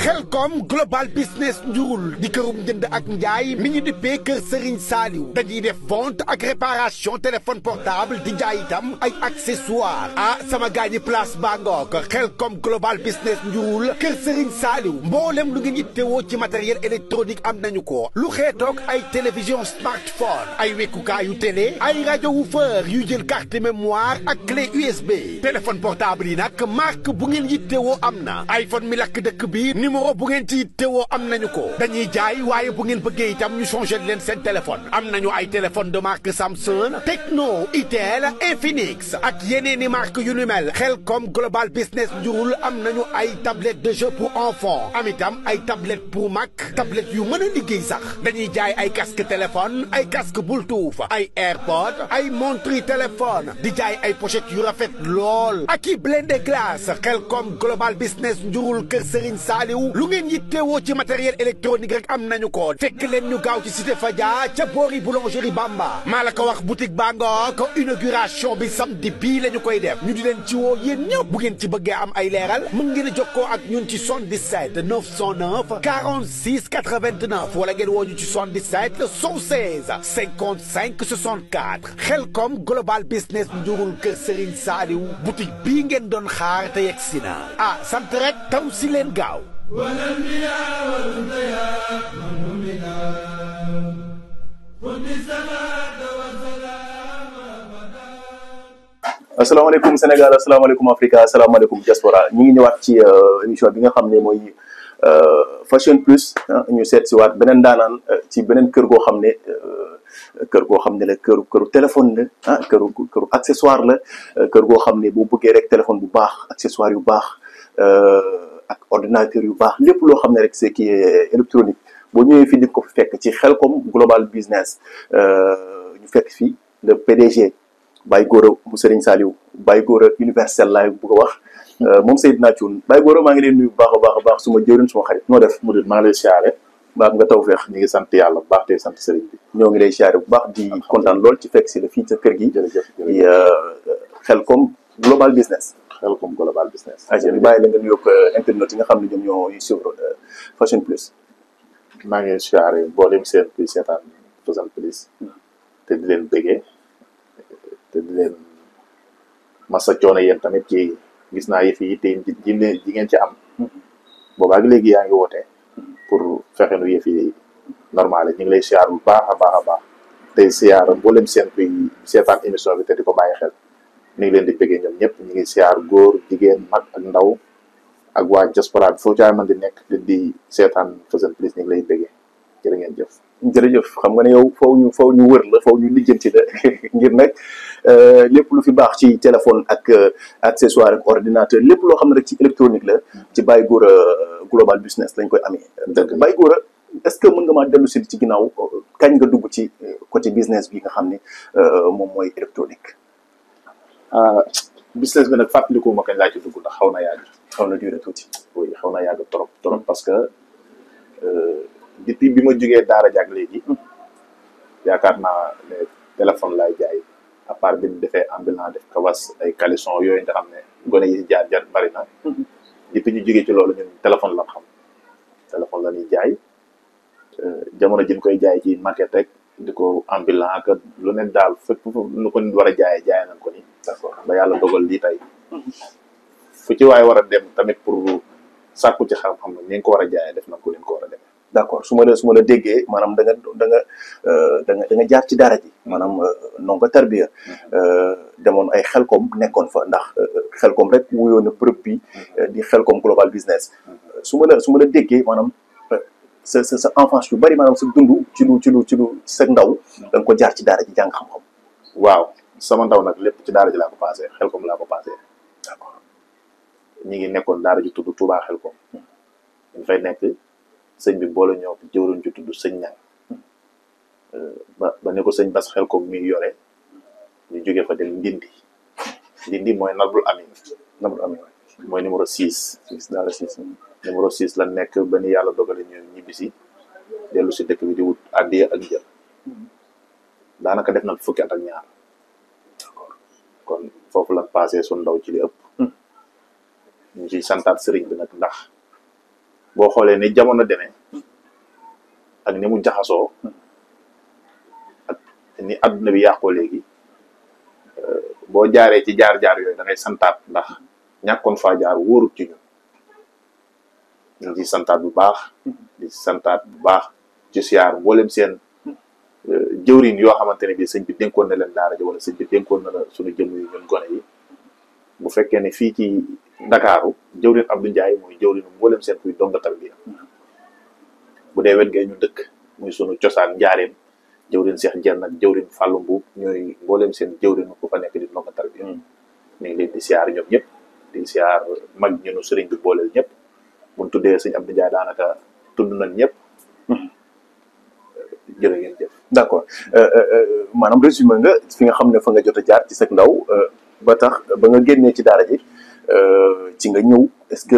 Xelcom Global Business njurul di kërum jënd ak njaay mi ñu dippee kër Serigne Saliou dañuy def vente ak réparation téléphone portable di jaay itam ay accessoires sama gaañi place bangook Xelcom Global Business njurul kër Serigne Saliou mboolem lu ngeen yittewoo ci matériel électronique am nañu ko lu xeetoog ay télévision smartphone ay wekkukaayu télé ay rajo woofer yu jël carte mémoire ak clé USB téléphone portable yi nag marque bu ngeen yittewoo am na iPhone mi lakk dëkk bi numéro bu ngeen ci yittewoo am nañu ko dañuy jaay waaye bu ngeen bëggee itam ñu changé leen seen téléphone am nañu ay téléphone de marque Samsung Tecno Itel Infinix ak yeneeni marque yu nu mel Xelcom Global Business njurul am nañu ay tablette de jeu pour enfants am itam ay tablette pour mag tablette yu mën a liggéey sax dañuy jaay ay casque téléphone ay casque Bluetooth ay AirPod ay montre téléphone di jaay ay pochette yu rafet lool ak i blindé glace Xelcom Global Business njurul kër Serigne Saliou lu ngeen yittewoo ci matériel électronique rek am nañu ko fekk leen ñu gaaw ci cité Fadia ca boori boulangerie Bamba maa la ko wax boutique Bango ko inauguration bi samedi bii la ñu koy def ñu di leen ci woo yéen ñëpp bu ngeen ci bëggee am ay leeral mën ngeen a jokkoo ak ñun ci 77 909 46 89 wala ngeen woo ñu ci 77 116 55 64 Xelcom Global Business njurul kër Serigne Saliou boutique bii ngeen doon xaar te yegg si na sant rek taw si leen gaaw asalaamaaleykum Sénégal asalaamaaleykum Africa asalaamaaleykum diaspora ñu ngi ñëwaat ci émission bi nga xam ne mooy Fashion Plus ñu seet si waat beneen daanaan ci beneen kër goo xam ne la këru téléphone la këru accessoire la kër goo xam ne boo bëggee rek téléphone bu baax accessoire yu baax ak ordinateur yu baax lépp loo xam ne rek c'est qui est électronique boo ñëwee fii di ko fekk ci Xelcom Global Business ñu fekk fii le PDG Baye Gora mu Serigne Saliou Baye Gora universel laay bëgg a wax moom Seydina Thioune Baye Gora maa ngi leen nuyu bu baax a baax suma jëriñ suma xarit noo def mu dul maa ngi lay siyaare baax nga taw feex ñu ngi sant yàlla bu baax te sant Serigne bi ñoo ngi lay siyaare bu baax di kontaan lool ci fekk si la fii ca kër gi Xelcom Global Business Xelcom Global Business ñu bàyyi la nga nuyoog internet yi nga xam ne ñoom ñoo suivre Fashion Plus maa ngi siyaare mboolem seen kuy seetaan Fashion Plus te di leen bëggee te di leen masa coono yéen tamit ci gis naa yëf yi te ji ngeen ci am boobaag léegi yaa ngi woote pour fexe nu yëf yi normal ñu ngi lay siyaar bu baax a baax tey siyaar mboolem seen kuy seetaan émission bi te di ko bàyyi xel ñu ngi leen di bëggee ñoom ñëpp ñu ngi siyaar góor jigéen mag ak ndaw ak waa diaspora bi foo caay man di nekk di seetaan Fashion Plus ñu ngi lay bëggee jërë ngeen jëf. jërëjëf xam nga ne yow faw ñu wër la faw ñu lijjanti la ngir nag lépp lu fi baax ci téléphone ak accessoire ak ordinateur lépp loo xam ne rek ci électronique la ci Baye Gora Global Business lañ koy amee. dëgg Baye Gora est-ce que mën nga maa dellu si ci ginnaaw kañ nga dugg ci côté business bi nga xam ne moom mooy électronique. business bi nag fàttaliku ma kañ laa ci dugg ndax xaw na yàgg. xaw na duré tuuti. oui xaw na yàgg trop parce que. depuis bi ma jógee daara jàg léegi yaakaar naa ne téléphone laay jaay à part bi ñu defee ambulant def kawas ay caleçon yooyu nga xam ne gone yi jaar bari na depuis ñu jógee ci loolu ñun téléphone la xam téléphone la ñuy jaay jamono ji ñu koy jaay ci market rek di ko ambulant ak lu ne daal fépp nu ko nit war a jaay nañ ko ni d'accord ba yàlla dogal lii tey fu ci waaye war a dem tamit pour sàkku ci xam-xam ne ni nga ko war a jaayee def nañ ko ni nga ko war a demee. d'accord su ma la déggee maanaam da nga jaar ci daara ji maanaam ndongo tarbiya demoon ay Xelcom nekkoon fa ndax Xelcom rek wuyoo na bërëb bi di Xelcom Global Business su ma la déggee maanaam sa enfance yu bari maanaam sa dund ci lu sa ndaw da nga ko jaar ci daara ji jàng xam-xam. waaw sama ndaw nag lépp ci daara ji laa ko passé Xelcom laa ko passé. d'accord ñi ngi nekkoon daara ji tudd Touba Xelcom ñu fay nekk. sëñ bi boole ñoo jëwruñ ci tudd sëñ ñang ba ne ko sëñ Bass Xelcom mi yore ñu jógee fa dem Ndindi mooy Nabul Amin mooy numéro 6 daara 6 numéro 6 la nekk ba ni yàlla dogale ñu ñibbisi dellu si dëkk bi di wut addiya ak jël daanaka def na fukki at ak ñaar d'accord kon foofu la passé suñ ndaw ci li ëpp ñu ciy santaat sëriñ bi nag ndax boo xoolee ni jamono demee ak ni mu jaxasoo ak ni adduna bi yàqoo léegi boo jaaree ci jaar-jaar yooyu da ngay santaat ndax ñàkkoon faa jaar wóorut ci ñun ñu ngi ciy santaat bu baax di santaat bu baax ci siyaar mboolem seen jëwriñ yoo xamante ne bii sëñ bi dénkoon na leen daara ji wala sëñ bi dénkoon na la suñu jëm yi ñun gone yi bu fekkee ne fii ci Ndakaaru jëwriñ Abdou Ndiaye mooy jëwriñu mboolem seen kuy donga tarbiya bu dee wet gee ñu dëkk muy sunu cosaan njaareem jëwriñ Cheikh Dieng ak jëwriñ Fallou Mbuub ñooy mboolem seen jëwriñ ku fa nekk di donga tarbiya ñu ngi leen di siyaar ñoom ñëpp di siyaar mag ñunu sëriñ bi booleel ñëpp buñ tuddee sëñ Abdou Ndiaye daanaka tudd nañ ñëpp jërë ngeen jëf. d'accord maanaam résumé nga fi nga xam ne fa nga jot a jaar ci sa ndaw ba tax ba nga génnee ci daara ji ci nga ñëw est-ce que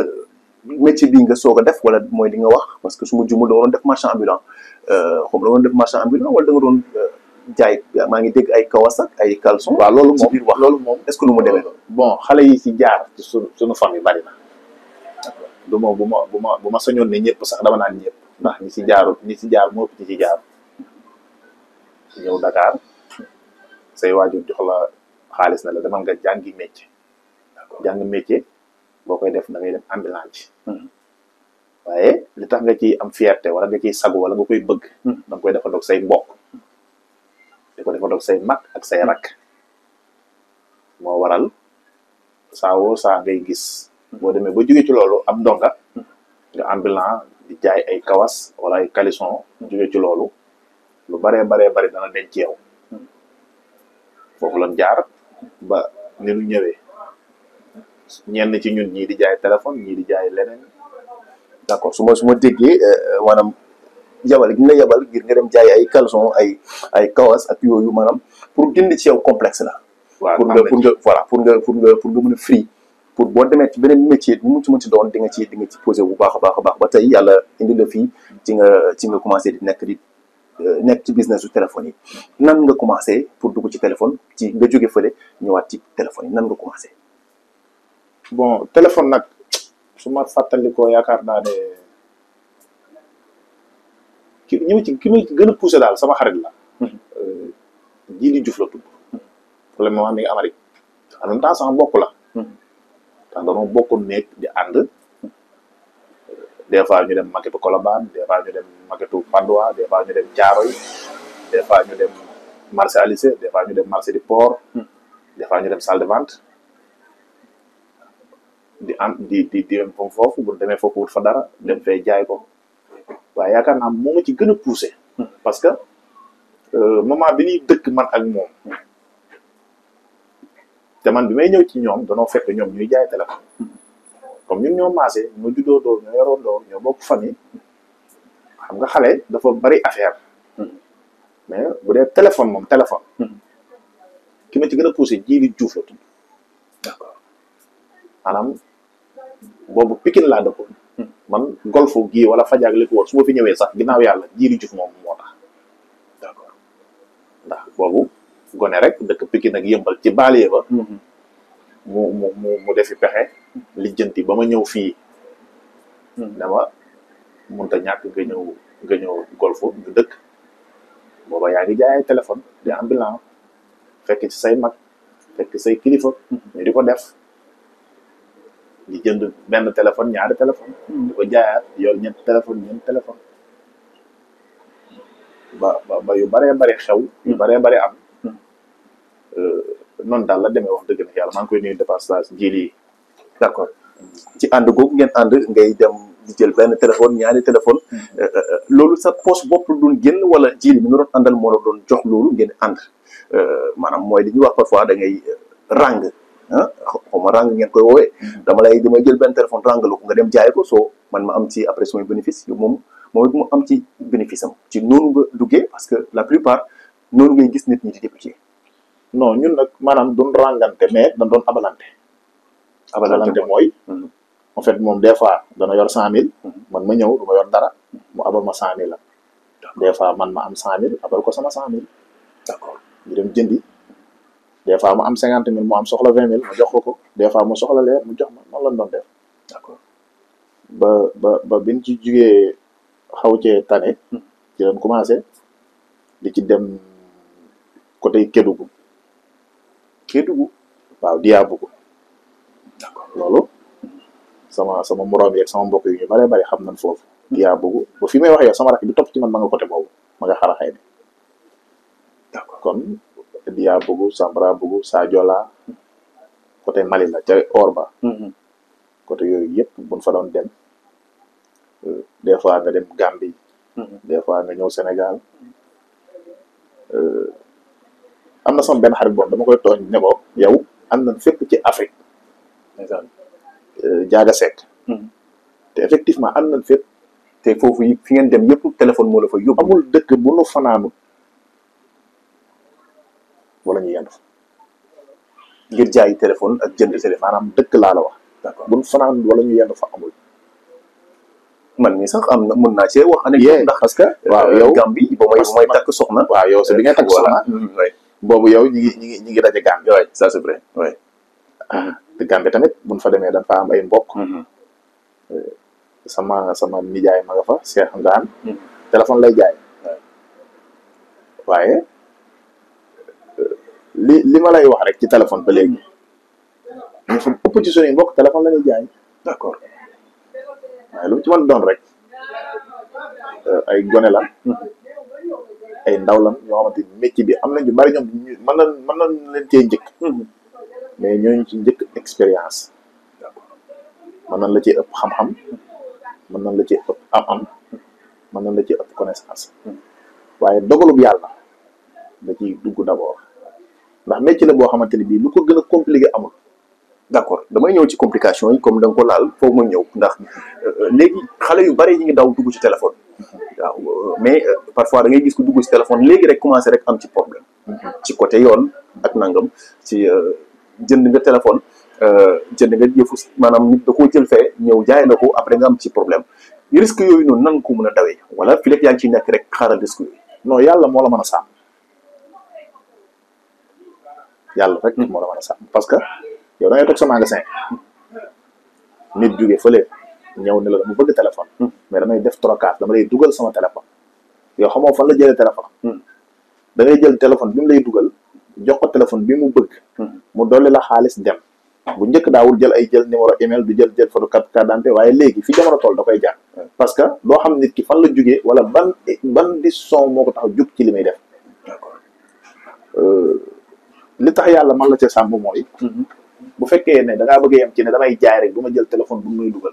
métier bii nga soog a def wala mooy li nga wax parce que su ma jumul da nga doon def marchand ambulant xam da nga doon def marchand ambulant wala da nga doon jaay maa ngi dégg ay kawas ak ay caleçon. waaw loolu moom ci biir wax loolu moom est-ce que lu mu demee bon xale yi ci jaar ci suñu famille bari na du ma bu ma sañoon ne ñëpp sax dama naan ñëpp ndax ñi ci jaar moo ëpp ñi ci jaar ñëw Dakar say waajur jox la xaalis na la demal nga jàngi métier jàng métier boo koy def da ngay def ambulant ci waaye li tax nga ciy am fierté wala nga ciy sagu wala nga koy bëgg da nga koy defa doog say mbokk di ko defa doog say mag ak say rakk moo waral saa ngay gis boo demee ba jóge ci loolu am ndonga nga ambulant di jaay ay kawas wala ay caleçon jóge ci loolu lu baree bari dana denc ci yow foofu lan jaar ba ni lu ñëwee ñenn ci ñun ñii di jaay téléphone ñii di jaay leneen. d'accord su ma déggee maanaam yabal gi ñu la yabal ngir nga dem jaay ay caleçon ay kawas ak yooyu maanaam pour dindi ci yow complexe la. waaw pour nga mën a free pour boo demee ci beneen métier bu mu ci mën ci doon di nga ci posé bu baax a baax ba tey yàlla indi la fii ci nga commencé di nekk ci business su téléphone yi nan nga commencé pour dugg ci téléphone ci nga jóge fële ñëwaat ci téléphone yi nan nga commencé. bon téléphone nag su ma fàttalikoo yaakaar naa ne ki ma gën a poussé daal sama xarit la. Jili Diouf la tudd. problème moo mi ngi Amérique en même temps sama bokk la. ndax dañoo bokkoon nekk di ànd. des fois ñu dem maquette Colobane des fois ñu dem maquette Padois des fois ñu dem Thiaroye des fois ñu dem marché Alizé des fois ñu dem marché du port des fois ñu dem salle de vente di dem foofu bu demee foofu wut fa dara dem fay jaay ko waaye yaakaar naa moo ma ci gën a poussé parce que moment bi ñuy dëkk man ak moom te man bi may ñëw ci ñoom danoo fekk ñoom ñuy jaay téléphone comme ñun ñoo maasee ñoo juddoo doo ñoo yoroon doo ñoo bokk famille xam nga xale dafa bari affaire mais bu dee téléphone moom téléphone ki ma ci gën a poussé Jili Diouf la tudd d'accord maanaam boobu Pikine laa dëkkoon man golfu gii wala fajaag li ko woon su ma fi ñëwee sax ginnaaw yàlla Jili Diouf moom moo tax d'accord ndax boobu gone rek dëkk Pikine ak yëmbal ci banlieue ba mu defi pexe lijjanti ba ma ñëw fii dama mënut a ñàkk nga ñëw golfu ñu dëkk booba yaa ngi jaay téléphone di ambulant fekk ci say mag fekk say kilifa ñu di ko def di jënd benn téléphone ñaari téléphone di ko jaayaat yor ñeent téléphone ba yu baree bari xew yu baree bari am noonu daal la demee wax dëgg na yàlla maa ngi koy nuyu de passage Jili. d'accord ci ànd googu ngeen ànd ngay dem di jël benn téléphone ñaari téléphone loolu sa poche bopp doon génn wala Jili mi nga doon àndal moo la doon jox loolu ngeen ànd maanaam mooy li ñuy wax parfois da ngay rang xaw ma rang ngeen koy woowee damay jël benn téléphone rangalu ko nga dem jaay ko soo man ma am ci après samay bénéfice yow moom mu am ci bénéfice am ci noonu nga duggee parce que la plupart noonu ngay gis nit ñi di débuté. non ñun nag maanaam duñ rangante mais dañ doon abalante mooy en fait moom des fois dana yor 100 000 man ma ñëw du ma yor dara mu abal ma 100 000 la des fois man ma am 100 000 abal ko sama 100 000 d'accord ñu dem jëndi des fois mu am 50 000 mu am soxla 20 000 ma jox ko des fois mu soxla leer mu jox ma noonu lañ doon def d'accord ba biñ ci jugee xaw cee tane ci lañ commencé di ci dem côté Kédougou waaw Diabougou d'accord loolu sama moroom yi ak sama mbokk yi ñu bare bari xam nañ foofu Diabougou ba fi may wax yow sama rakk bi topp ci man ma nga côté boobu ma nga xaraxay ne d'accord kon Diabougou Sambrabougou Sadiola côté Mali la ca Orba côté yooyu yëpp buñ fa doon dem des fois nga dem Gambie des fois nga ñëw Sénégal am na sama benn xarit boobu dama koy tooñ ne ko yow am na fépp ci Afrique jaaga sekk te effectivement am nañ fépp te foofu yi fi ngeen dem yëpp téléphone moo la fa yóbbu amul dëkk bu nu fanaanu wala ñu yendu fa ngir jaayi téléphone ak jënd téléphone maanaam dëkk laa la wax d'accord bu nu fanaan wala ñu yendu fa amul man mii sax am na mën naa cee wax anecdote ndax parce que waaw yow Gambie ba may takk soxna waaw yow sa bi ngay takk soxna oui boobu yow ñi ngi daje Gambie oui ça c'est vrai oui te Gambie tamit buñ fa demee dañ fa am ay mbokk sama nijaay ma nga fa Cheikh Ngaan téléphone lay jaay waaye li ma lay wax rek ci téléphone ba léegi ñu fa ëpp ci suñuy mbokk téléphone la ñuy jaay d'accord waaye lu mu ci mën doon rek ay gone lan ay ndaw lan yoo xamante ni métier bi am nañ ñu bari ñoom mën nañ leen cee njëkk mais ñooñu ci njëkk expérience mën nañ la ci ëpp xam-xam mën nañ la ci ëpp am-am mën nañ la ci ëpp connaissance waaye dogalub yàlla da ciy dugg d'abord ndax métier la boo xamante ni bii lu ko gën a compliqué amul. d'accord damay ñëw ci complication yi comme da nga ko laal foofu ma ñëw ndax léegi xale yu bari ñi ngi daw dugg ci téléphone waaw mais parfois da ngay gis ko dugg ci téléphone léegi rek commencé rek am ci problème ci côté yoon ak nangam ci jënd nga téléphone jënd nga yëfu maanaam nit da koo jël fee ñëw jaay la ko après nga am ci problème risque yooyu noonu nan ko mën a dawee wala fi lépp yaa ngi ciy nekk rek xaaral risque yooyu non yàlla moo la mën a sàmm yàlla rek moo la mën a sàmm parce que yow da ngay toog sa magasin nit jóge fële ñëw ne la mu bëgg téléphone mais damay def trocage dama lay dugal sama téléphone yow xamoo fan la jëlee téléphone da ngay jël téléphone bi mu lay dugal jox ko téléphone bi mu bëgg mu dolli la xaalis dem bu njëkk daawul jël numéro email du jël photo carte d'identité waaye léegi fi jamono toll da koy jaar parce que doo xam nit ki fan la jógee wala ban décision moo ko tax jug ci li muy def li tax yàlla man la ca sàmm mooy bu fekkee ne da ngaa bëgg yem ci ne damay jaay rek du ma jël téléphone bu muy dugal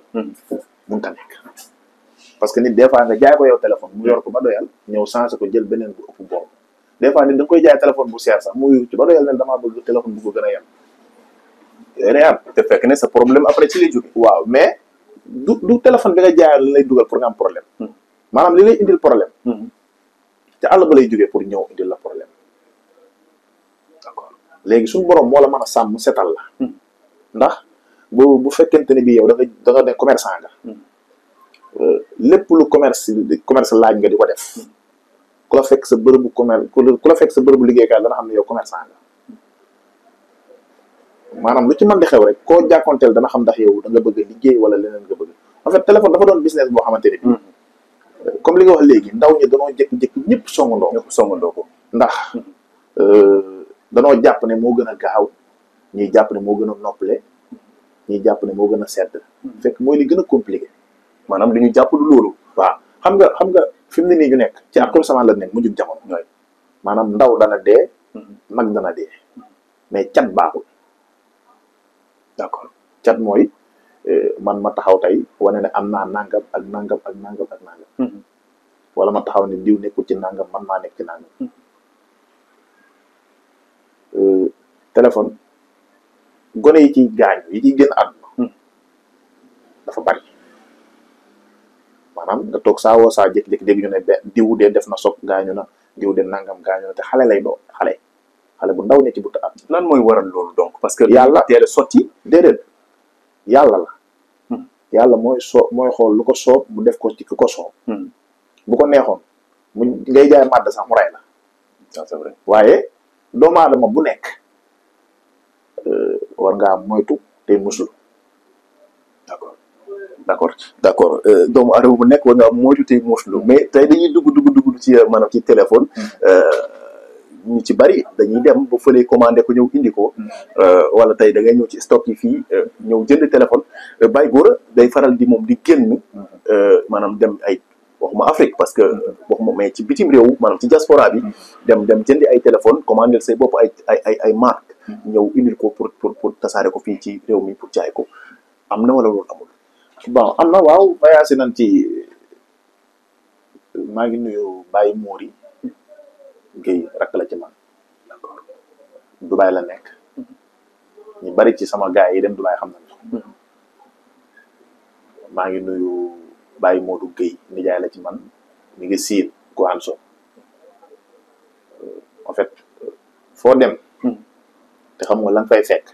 mun ta nekk parce que nit des fois nga jaay ko yow téléphone mu yor ko ba doyal ñëw changé ko jël beneen bu ëpp boobu des fois nit da nga koy jaay téléphone bu seer sax mu yor ci ba doyal ne damaa bëgg téléphone bu ko gën a yem yooyu day am te fekk ne sa problème après ci lay jóge waaw mais du téléphone bi nga jaayal li lay dugal pour nga am problème maanaam li lay indil problème te àll ba lay jógee pour ñëw indil la problème léegi suñu borom moo la mën a sàmm setal la ndax bu fekkente ne bii yow da nga ne commerçant nga lépp lu commerce laaj nga di ko def ku la fekk sa bërëbu commerce ku la fekk sa bërëbu liggéeykaay dana xam ne yow commerçant nga maanaam lu ci mën di xew rek koo jàkkoonteel dana xam ndax yow da nga bëgg a liggéey wala leneen nga bëgg en fait téléphone dafa doon business boo xamante ne bii comme li nga wax léegi ndaw ñi danoo jékki-jékki ñëpp songandoo ko ndax danoo jàpp ne moo gën a gaaw ñiy jàpp ne moo gën a noppale ñiy jàpp ne moo gën a sedd fekk mooy li gën a compliqué maanaam li ñu jàpp du loolu waaw xam nga fi mu ne nii ñu nekk ci akul sama la nekk mu jug jamono maanaam ndaw dana dee mag dana dee mais cat baaxul d'accord cat mooy man ma taxaw tey wane ne am naa nangam ak nangam ak nangam ak nangam wala ma taxaw ne diw nekkul ci nangam man maa nekk ci nangam téléphone gone yi ciy gaañu yi ciy génn àdduna dafa bari maanaam nga toog saa woo saa jékki-jékki dégg ñu ne diw de def na soog gaañu na diw de nangam gaañu na te xale lay doon xale bu ndaw ne ci but at lan mooy waral loolu donc parce que yàlla teel a sotti déedéet yàlla la yàlla mooy xool lu ko soob mu def ko ci ku ko soob bu ko neexoon mu ngay jaay màdd sax mu ray la c'est vrai waaye doomu aadama bu nekk war ngaa moytu tey musul d'accord d'accord doomu aadama bu nekk war nga am moytu tey muslu mais tey dañuy dugg ci maanaam ci téléphone ñu ci bari dañuy dem ba fële commandé ko ñëw indi ko wala tey da ngay ñëw ci stock yi fii ñëw jënd téléphone Baye Gora day faral di moom di génn maanaam dem ay waxuma Afrique parce que waxuma mais ci bitim réew maanaam ci diaspora bi dem jëndi ay téléphone commandé say bopp ay marque ñëw indil ko pour tasaare ko fii ci réew mi pour jaay ko am na wala loolu amul. bon am na waaw voyagé nañ ci maa ngi nuyu Baye Mori Guèye rakk la ci man d'accord Dubaay la nekk ñu bari ci sama gars yi dem Dubaay xam nañ maa ngi nuyu Baye Modou Guèye nijaay la ci man mi ngi siir Guanso en fait foo dem te xam nga la nga fay fekk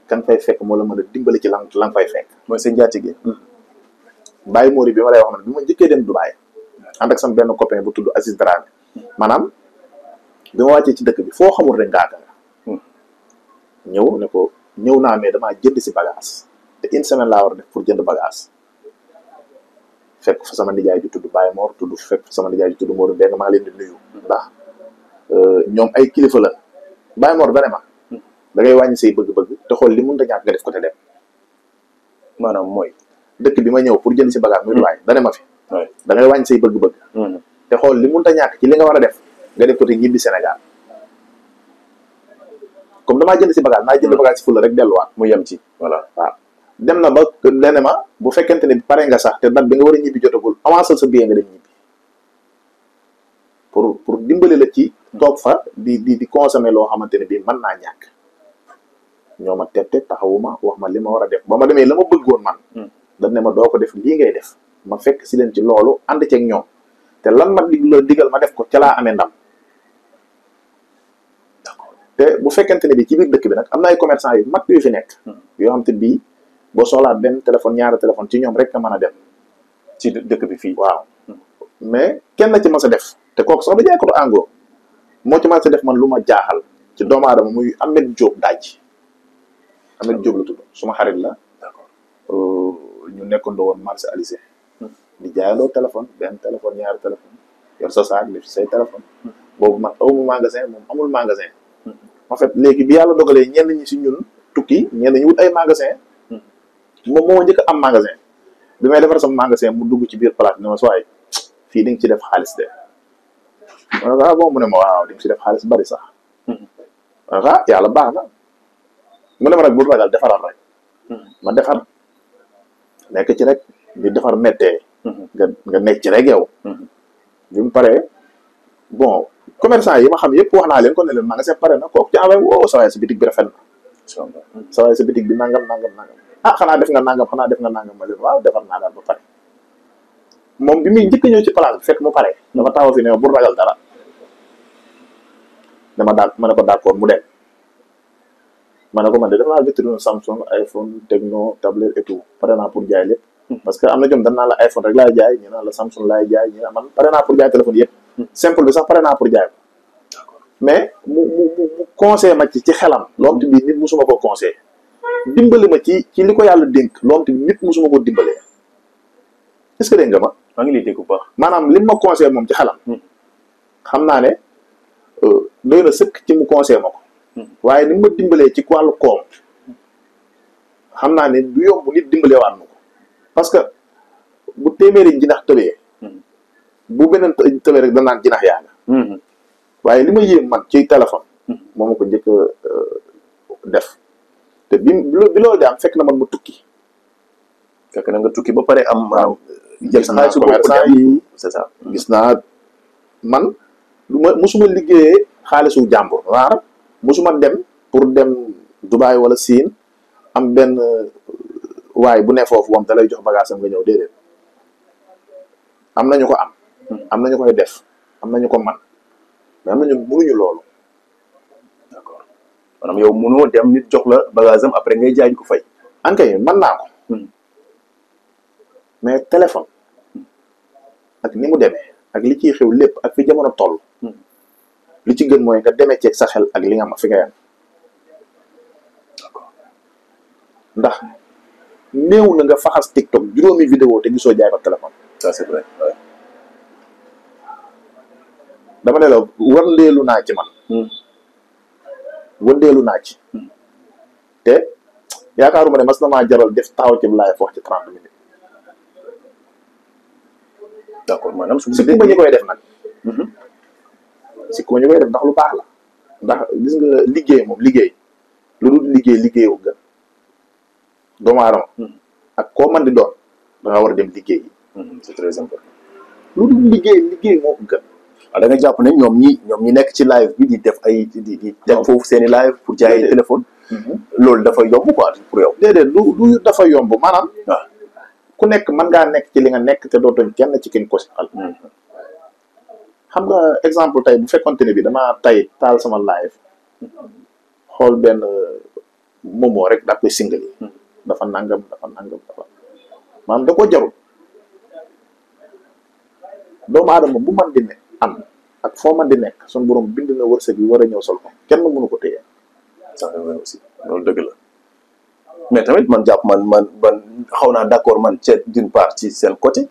kan fay fekk moo la mën a dimbali ci la nga fay fekk mooy seen njaatige Baye Mori bi ma lay wax nag bi ma njëkkee dem Dubaay ànd ak sama benn copain bu tudd Aziz Dramé maanaam bi ma wàccee ci dëkk bi foo xamul rek ngaaka ñëw ne ko ñëw naa mais damaa jënd si bagage te une semaine laa war a def pour jënd bagage fekk fa sama nijaay ju tudd Baye Mor fekk fa sama nijaay ju tudd Modou Mbengue maa leen di nuyu ndax ñoom ay kilifa la Baye Mor dane ma da ngay wàññi say bëgg-bëgg te xool li mun da ñàkk nga def ko te dem maanaam mooy dëkk bi ma ñëw pour jënd si bagage muy Dubaay dane ma fi da ngay wàññi say bëgg-bëgg te xool li mun da ñàkk ci li nga war a def nga def ko te ñibbi Sénégal comme damaa jënd si bagage naa jënd bagage si fulla rek delluwaat mu yem ci voilà waaw dem na ba lene ma bu fekkente ne pare nga sax te date bi nga war a ñibbi jotagul avancé sa billet nga dem ñibbi pour dimbali la ci toog fa di consommer loo xamante ne bii mën naa ñàkk ñoo ma tette taxawuma wax ma li ma war a def ba ma demee la ma bëggoon man dañ ne ma doo ko def lii ngay def ma fekk si leen ci loolu ànd ceeg ñoom te lan ma digal ma def ko ca laa amee ndam te bu fekkente ne bi ci biir dëkk bi nag am na ay commerçant yu mag yu fi nekk yoo xam te bii boo soxlaa benn téléphone ñaari téléphone ci ñoom rek nga mën a dem ci dëkk bi fii waaw mais kenn ci mas a def te kooku sax da jaay ko to ango moo ci mas a def man lu ma jaaxal ci doomu aadama muy Ahmed Diop daaj Ahmed Diop la tudd suma xarit la ñu nekkandoo woon marché Alizé di jaayandoo téléphone benn téléphone ñaari téléphone yor sa saak def say téléphone boobu man awma magasin moom amul magasin en fait léegi bi yàlla dogalee ñenn ñi si ñun tukki ñenn ñi wut ay magasin moom moo njëkk am magasin bi may defar sama magasin mu dugg ci biir place ne ma sooy fii di nga ci def xaalis de ma ne ko bon mu ne ma waaw di nga ci def xaalis bari sax ma ne ko yàlla baax na mu ne ma nag bul ragal defaral rek ma defar nekk ci rek di defar méttee nga nekk ci rek yow bi mu paree bon commerçant yi ma xam yëpp wax naa leen ko ne leen magasin pare na kooku ci envoyé woo sa waay sa bitig bi rafet na sa waay sa bitig bi nangam xanaa def nga nangam ma leen waaw defar naa daal ba pare moom bi muy njëkk ñëw ci place bi fekk mu pare dafa taxaw fi ne bu ragal dara dama daal ma ne ko d'accord mu dem ma ne ko man de def naa vitrine Samsung iPhone Tecno tablette et tout pare naa pour jaay lépp parce que am na jom dañ naa la iPhone rek laay jaay ñu naan la Samsung laay jaay ñu naan man pare naa pour jaay téléphone yëpp simple bi sax pare naa pour jaay ko mais mu conseillé ma ci xelam loo xam te bii nit musuma ko conseillé dimbali ma ci li ko yàlla dénk loo xam te nit musuma ko dimbalee est-ce que dégg nga ma maa ngi lay dégg bu baax maanaam li ma conseillé moom ci xelam xam naa ne doy na sëkk ci mu conseillé ma ko waaye ni ma dimbalee ci wàllu koom xam naa ne du yomb nit dimbalee waat ma ko parce que bu téeméeri jinax tëbee bu beneen tëbee rek danaan jinax yaa nga waaye li ma yéem man ci téléphone moo ma ko njëkk def te bi loolu di am fekk na man ma tukki fekk na nga tukki ba pare am jël sa xaalis commerçant yi c'est ça gis naa man musuma liggéeyee xaalisu jàmbur waar musuma dem pour dem Dubaay wala Siin am benn waaye bu ne foofu wam te lay jox bagage am nga ñëw déedéet am nañu ko am nañu koy def am nañu ko man mais am nañu mënuñu loolu d'accord maanaam yow mënoo dem nit jox la bagage am après ngay jaay ko fay ankay mën naa ko mais téléphone ak ni mu demee ak li ciy xew lépp ak fi jamono toll li ci gën mooy nga demee ceeg sa xel ak li nga am fi nga yam ndax néew na nga faxas TikTok juróomi vidéo te gisoo jaay ko téléphone. ça c'est vrai ouais. dama ne la wëndeelu naa ci man. wëndeelu naa ci. te yaakaaruma ne mas na maa jaral def taxaw ci live wax ci 30 minutes. d'accord maanaam su sikku ma ñu koy def nag. sikku ma ñu koy def ndax lu baax la. ndax gis nga liggéey moom liggéey lu dul liggéeyoo gën doomu aadama ak koo man di doon da nga war a dem liggéey yi. c'est très important. lu dul liggéey moo ko gën. da nga jàpp ne ñoom ñi nekk ci live bi di def ay di teg foofu seen i live pour jaay téléphone. loolu dafa yomb quoi pour yow. déedéet du dafa yomb maanaam. waaw ku nekk mën ngaa nekk ci li nga nekk te dootuñ kenn ci kin ko si xal. xam nga exemple tey bu fekkonte ne bi damaa tay taal sama live xool benn momo rek daa koy single yi. dafa nangam maanaam da koo jarul. doomu aadama bu man di ne am ak foo man di nekk suñu borom bind na wërsëg yi war a ñëw sol ko kenn mënu ko téye. ça c'est vrai aussi loolu dëgg la mais tamit man jàpp man xaw naa d'accord man ci d'une part ci seen côté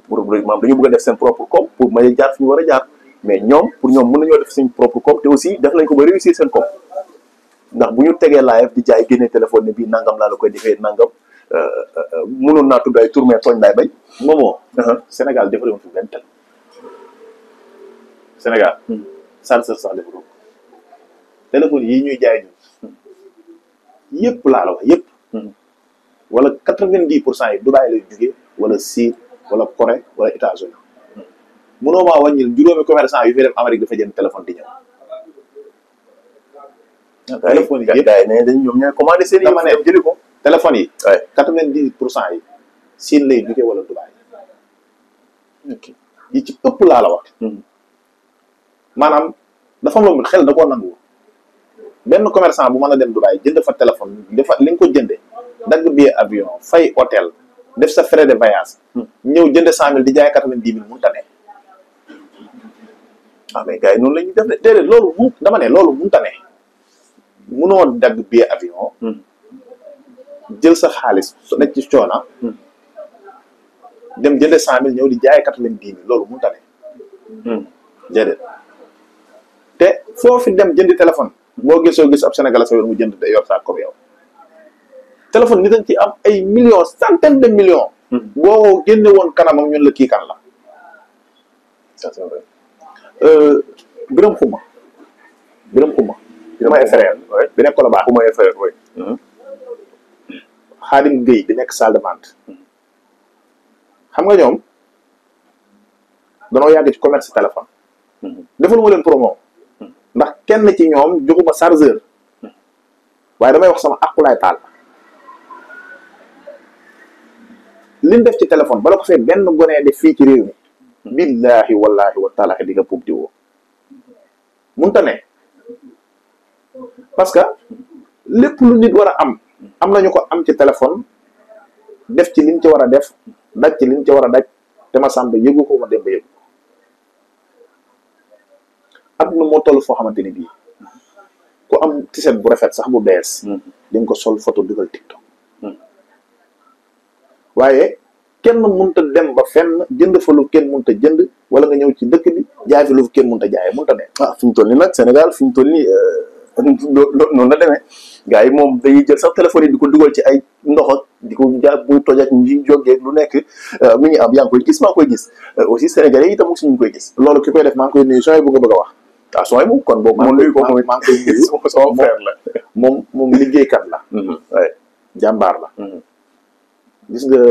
pour maanaam dañu bëgg a def seen propre com pour may jaar fi ñu war a jaar mais ñoom pour ñoom mën nañoo def seen propre com te aussi def nañ ko ba réussir seen com ndax bu ñu tegee live di jaay génne téléphone ne bii nangam laa la koy defee nangam mënoon naa tudd ay tour mais tooñ laay bañ. moomoo Sénégal defaree woon fi benn Sénégal chargeur sax defaroo téléphone yi ñuy jaay ñun yëpp laa la wax yëpp wala 90% yi Dubaï lay jugee wala Syrie wala Corée wala États-Unis mënoo maa wàññil juróomi commerçant yu fi dem Amérique dafa jënd téléphone di ñëw. téléphone yi yëpp gars yi dañ ñoom ñooy commandé seen dama ne jëli ko. téléphone yi 90% yi Syrie lay jugee wala Dubaï yi ci ëpp laa la wax. maanaam dafa am lu xel da koo nangu benn commerçant bu mën a dem Dubaï jënd fa téléphone dafa li nga ko jënde dagg billet avion fay hôtel def sa frais de voyage ñëw jënd 100 000 di jaay 90 000 mënut a ne. ah mais gars yi noonu la ñuy def de. déedéet loolu dama ne loolu mënut a ne mënoo dagg billet avion jël sa xaalis su nekk ci coona dem jënd 100 000 ñëw di jaay 90 000 loolu mënut a ne. déedéet. te foofu dem jëndi téléphone boo gis ab Sénégalais sa yoon mu jënd yor saa comme yow téléphone ni dañ ci am ay millions centaines de millions. boo génne woon kanamam ñun la kii kan la. ça c'est vrai. Birame Xuma. bi may frère bi nekk Colobane bu may frère oui. Xaadim Gueye bi nekk salle de vente xam nga ñoom danoo yàgg ci commerce téléphone. defal ma leen promo. ndax kenn ci ñoom joxuma chargeur waaye damay wax sama aqulaay taal liñ def ci téléphone bala ko fee benn gonee def fii ci réew mi billaahi wallaahi wa taalaahi di nga pub di woo munta ne parce que lépp lu nit war a am nañu ko am ci téléphone def ci liñ ci war a def daj ci liñ ci war a daj te ma sàmba yëgu ko ma dem ba yëgu adduna moo toll foo xamante ni bii ku am tiset bu rafet sax bu bees di nga ko sol photo dugal TikTok waaye kenn mënta dem ba fenn jënd fa lu kenn mënta jënd wala nga ñëw ci dëkk bi jaay fi lu kenn mënta jaay mënta dem. fi mu toll nii nag Sénégal fi mu toll nii noonu la demee gars yi moom dañuy jël sax téléphone yi di ko dugal ci ay ndox ak di ko jaar buy toj ak ñi jógee lu nekk mi ngi am yaa ngi koy gis maa koy gis aussi Sénégalais yi itam aussi ñu ngi koy gis. loolu ki koy def maa ngi koy nuyu sooy bu nga bëgg a wax. sooy bu kon boobu moom nuyu ko moom maa ngi koy nuyu sama frère la. moom liggéeykat la. waaye jàmbaar la. gis nga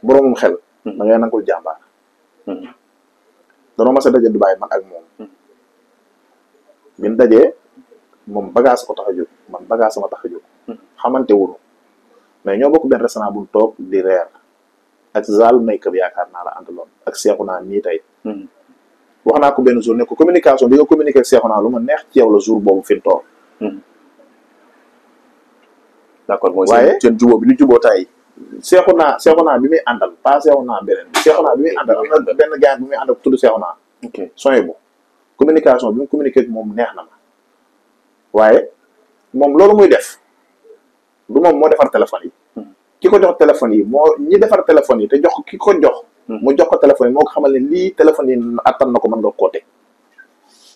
boromum xel. da ngay nangul jàmbaar. danoo mas a daje Dubaay man ak moom. bi ñu dajee moom bagage ko tax a jóg man bagage sama tax a jóg. xamante wuñu mais ñoo bokk benn restaurant bu ñu toog di reer ak Zal make-up yaakaar naa la àndaloon ak Seexuna nii tey. wax naa ko benn jour ne ko communication bi nga communiqué ak Seexuna lu ma neex ci yow la jour boobu fi mu toog. d'accord mooy waaye seen jubóo bi ñu jubóo tay Seexuna bi muy àndal pas Seexuna beneen Seexuna bi muy àndal am na benn gars bi muy àndal tudd Seexuna. ok sooy bu communication bi mu communiqué ak moom neex na ma waaye moom loolu muy def du moom moo defar téléphone yi ki ko jox téléphone yi moo ñi defar téléphone yi te jox ki ko jox mu jox ko téléphone yi moo ko xamal ne lii téléphone yi attan na ko mën nga koote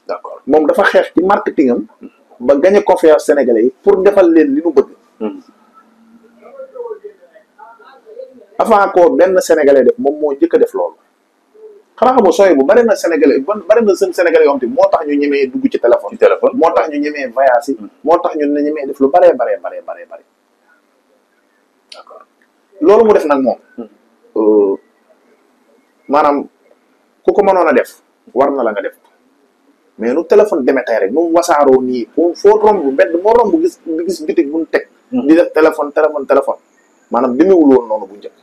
d'accord moom dafa xeex ci marketing am ba gagné confiance sénégalais yi pour defal leen li nu bëgg avant ko benn sénégalais def moom moo njëkk a def loolu xanaa xamoo sooy bu bari na sénégalais bari na seen sénégalais yoo xam te moo tax ñu ñemee dugg ci téléphone moo tax ñu ñemee voyage yi moo tax ñu ñemee def lu baree d'accord loolu mu def nag moom maanaam ku ko mënoon a def war na la nga def mais nu téléphone demee tey rek nu mu wasaaroo nii foo romb mbedd moo romb gis bitig bu ñu teg di def téléphone maanaam demewul woon noonu bu njëkk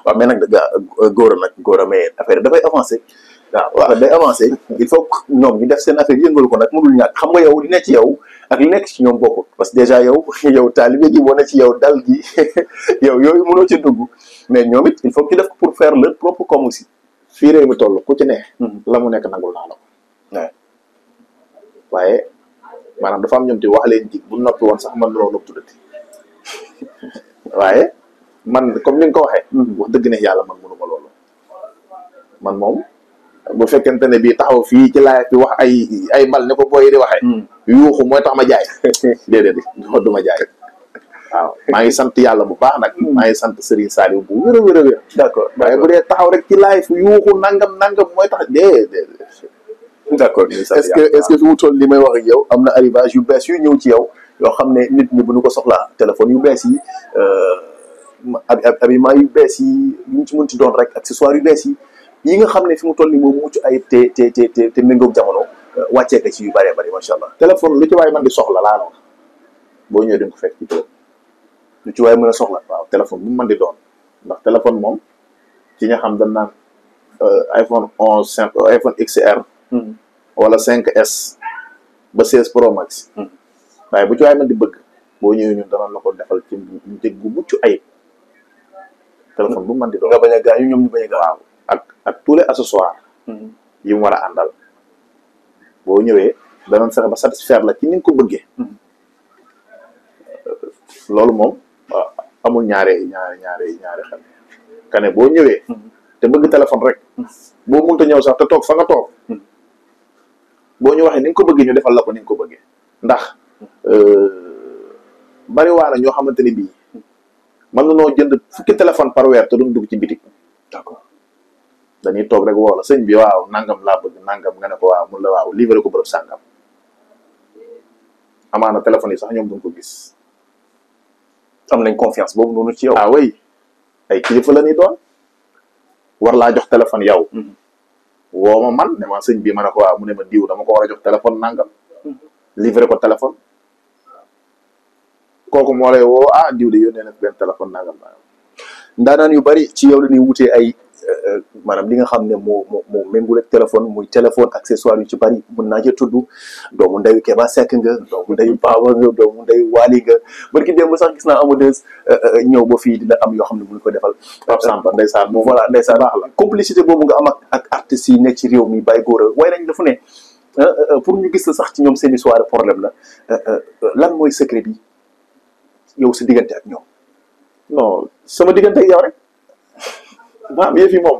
waaw mais nag góor a mais affaire dafay avancé waaw day avancé il faut ñoom ñu def seen affaire yëngalu ko nag mënul ñàkk xam nga yow li nekk ci yow ak li nekk ci ñoom bokkul parce que déjà yow taalibe gi moo ne ci yow dal gi yow yooyu mënoo ci dugg mais ñoom it il faut que ñu def ko pour faire leur propre comme aussi fii réew mi toll ku ci ne la mu nekk nangul naa la ko waaye maanaam dafa am ñoom te wax leen jig bu noppi woon sax man loolu tuddati waaye man comme ni nga ko waxee wax dëgg ne yàlla man mënuma loolu man moom bu fekkente ne bii taxaw fii ci laay fi wax ay bal ne ko booy di waxee yuuxu mooy tax ma jaay déedéet du ma jaay waaw maa ngi sant yàlla bu baax nag maa ngi sant Serigne Saliou bu wér a wér a wér d'accord waaye bu dee taxaw rek ci laay fi yuuxu nangam mooy tax déedéet d'accord est-ce que fi mu toll li may wax ak yow am na arrivage yu bees yu ñëw ci yow yoo xam ne nit ñi bu ñu ko soxlaa téléphone yu bees yi habillement yu bees yi ñu ci mën ci doon rek accessoire yu bees yi nga xam ne fi mu toll nii moom mucc ayib te méngoog jamono wàccee ko ci yu bëree bëri macha allah. téléphone lu ci waay man di soxla laa la wax boo ñëwee di nga ko fekk ci téléphone lu ci waay mën a soxla waaw téléphone bu mu mën di doon ndax téléphone moom ci nga xam dañ naan iPhone 11 iPhone XR wala 5S ba 16 Pro Max waaye bu ci waay mën di bëgg boo ñëwee ñun danañ la ko defal ci njëg gu mucc ayib téléphone bu mu mën di doon nga bañ a gaañu ñoom ñu bañ a gaaw ak tous les accessoires yi mu war a àndal boo ñëwee danañ fexe ba satisfaire la ci ni nga ko bëggee loolu moom amul ñaare xel kane boo ñëwee te bëgg téléphone rek boo mënta ñëw sax te toog fa nga toog boo ñu waxee ni nga ko bëggee ñu defal la ko ni nga ko bëggee ndax bari waa na ñoo xamante ni bii mën na noo jënd fukki téléphone par weer te duñ dugg ci bitik d'accord dañuy toog rek woo la sëñ bi waaw nangam laa bëgg nangam nga ne ko waaw mun la waaw livré ko bërëb sàngam amaana téléphone yi sax ñoom duñ ko gis am nañ confiance boobu noonu ci yow. ah oui ay kilifa la ñuy doon war laa jox téléphone yow woo ma man ne ma sëñ bi ma ne ko waaw mu ne ma diw dama ko war a jox téléphone nangam livré ko téléphone kooku moo lay woo diw de yónnee na benn téléphone nangam ndaanaan yu bari ci yow la ñuy wutee ay maanaam li nga xam ne moo méngul ak téléphone muy téléphone accessoire yu ci bari mën naa ci tudd doomu ndeyu Keba Seck nga doomu ndeyu Baba nga doomu ndeyu Wali nga barki démb sax gis naa Amadeus ñëw ba fii dina am yoo xam ne bu ñu ko defal Pape Samba ndeysaan moom voilà ndeysaan baax la complicité boobu nga am ak artistes yi nekk ci réew mi Baye Gora waaye nañ dafa ne pour ñu gis la sax ci ñoom seen i soirée problème la lan mooy secret bi yow sa diggante ak ñoom non sama diggante ak yow rek maam yëf yi moom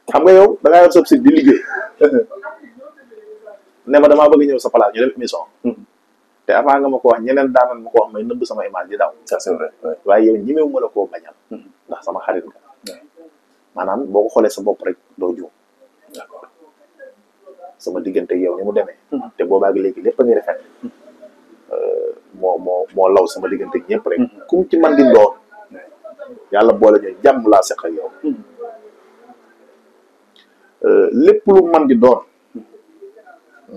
xam nga yow da ngaa yor sa site di liggéey ne ma damaa bëgg ñëw sa place ñu def émission te avant nga ma ko wax ñeneen daanan ma ko wax may nëbb sama image di daw ça c'est vrai waaye yow ñemewu ma la koo bañal ndax sama xarit nga maanaam boo ko xoolee sa bopp rek doo juum d'accord sama diggante ak yow ni mu demee te boobaag léegi lépp a ngi rafet moo law sama diggante ak ñëpp rek kum ci man di doon yàlla boole ñooy jàmm laa seq ak yow lépp lu man di doon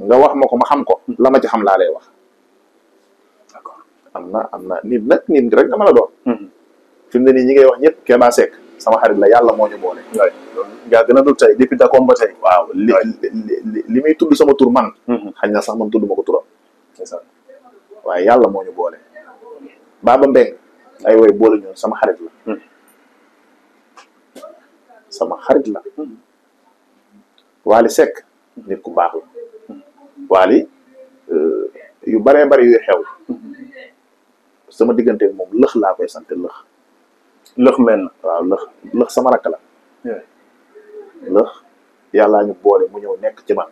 nga wax ma ko ma xam ko la ma ci xam laa lay wax d'accord am na nit nag nit rek nga mën a doon fi mu ne nii ñi ngay wax ñëpp Keba Seck sama xarit la yàlla moo ñu boole waay loolu yaa gën a dul tey depuis d'accord ba tey waaw li muy tudd sama tur man xañ na sax man tudd ma ko turam waaye yàlla moo ñu boole Baba Mbeng ay woy boole ñoon sama xarit la sama xarit la Wally Seck nit ku baax la Wally yu baree bari yuy xew sama diggante moom lëx laa koy sant lëx lëx mel na. waaw lëx sama rakk la. lëx yàllaa ñu boole mu ñëw nekk ci man.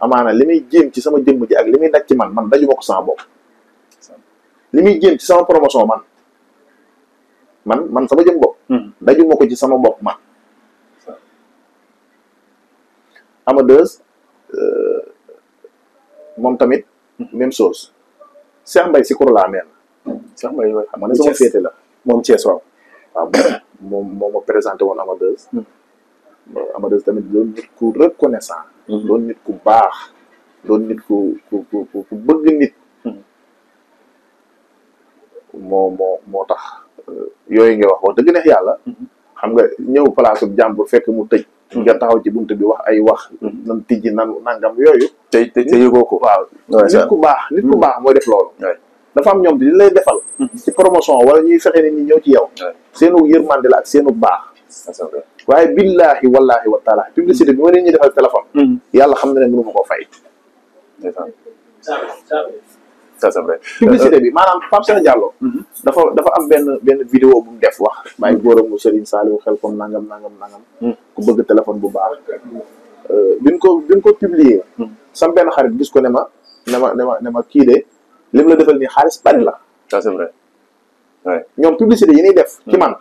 amaana li muy jéem ci sama jëmm ji ak li muy daj ci man daju ma ko sama bopp. li muy jéem ci sama promotion man sama jëm bopp. daju ma ko ci sama bopp man. Amadeus moom tamit même chose. Cheikh Mbaye si kur laa mel. Cheikh Mbaye yooyu xam nga ne sama féete la. moom Thiès waaw. waaw moo ma présenté woon Amadeus. Amadeus tamit doon nit ku reconnaissant. doon nit ku baax. doon nit ku bëgg nit. moo tax yooyu nga wax dëgg neex yàlla. xam nga ñëw place bu jàmbur fekk mu tëj. nga taxaw ci buntu bi wax ay wax. nan tijji nangam yooyu. te yëgoo ko. waaw nit ku baax mooy def loolu. dafa am ñoom di lay defal. ci promotion wala ñuy fexe nit ñi ñëw ci yow. seenu yërmande la ak seenu baax. waaye billahi wallahi wa taala publicité bi ma nit ñi defal téléphone. yàlla xam na ne mënu ma koo fay. ça c'est vrai publicité bi maanaam Pape Cheikh Diallo. dafa am benn vidéo bu mu def wax. bàyyi góoram mu Serigne Saliou xel comme nangam. ku bëgg téléphone bu baax. bi ñu ko publier. sam benn xarit gis ko ne ma kii de lim la defal nii xaalis bari la. ça c'est vrai. ñoom publicité yi ñuy def. ci man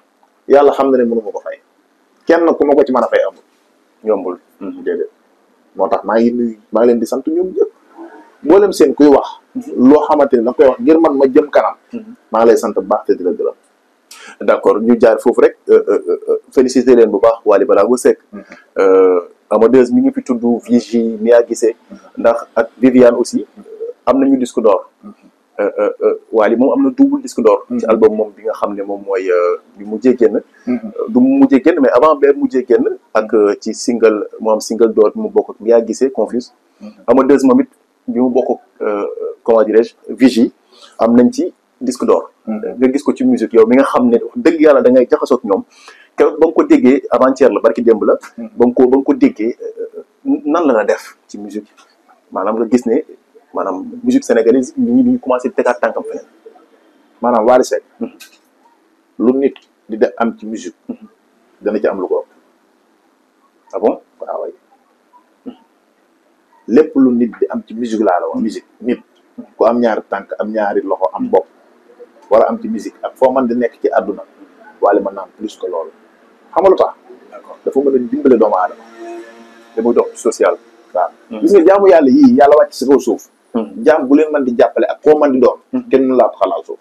yàlla xam na ne mënu ma ko fay. kenn ku ma ko ci mën a fay amul. yombul. déedéet moo tax maa ngi leen di sant ñoom ñëpp. mboolem seen kuy wax. loo xamante ni da nga koy wax ngir man ma jëm kanam. maa ngi lay sant bu baax te di la gërëm. d'accord ñu jaar foofu rek féliciter leen bu baax Wally Ballago Seck. Amadeus mi ngi fi tudd Vigie Mia Guissé ndax ak Viviane aussi am nañu disque d'or. Wally moom am na double disque d'or. ci album moom bi nga xam ne moom mooy bi mujjee génn. du mujjee génn mais avant bee mujjee génn. ak ci single mu am single d'or mu bokk ak Mia Guissé Confuse. Amadeus moom it bi mu bokk comment dirais-je Vigie am nañ ci disque d'or. nga gis ko ci musique yow mi nga xam ne dëgg yàlla da ngay jaxasoo ak ñoom keroog ba nga ko déggee avant-hier la barki démb la. ba nga ko déggee nan la def ci musique maanaam nga gis ne maanaam musique sénégalaise ñi ñu commencé di tegaat tànkam feneen. maanaam Wally Seck lu nit di def am ci musique dana ci am lu ko ëpp. ah bon waaw lépp lu nit di am ci musique laa la wax. musique nit ku am ñaari tànk am ñaari loxo am bopp wala am ci musique ak foo mën di nekk ci àdduna Wally mën naa am plus que loolu. xam nga lu tax dafa mën a dimbale doomu aadama te muy dox social. waaw gis nga jaamu yàlla yii yàlla wàcc si kaw suuf. jaam bu leen mën di jàppale ak koo mën di doon. kenn mënu laa xalaal suuf.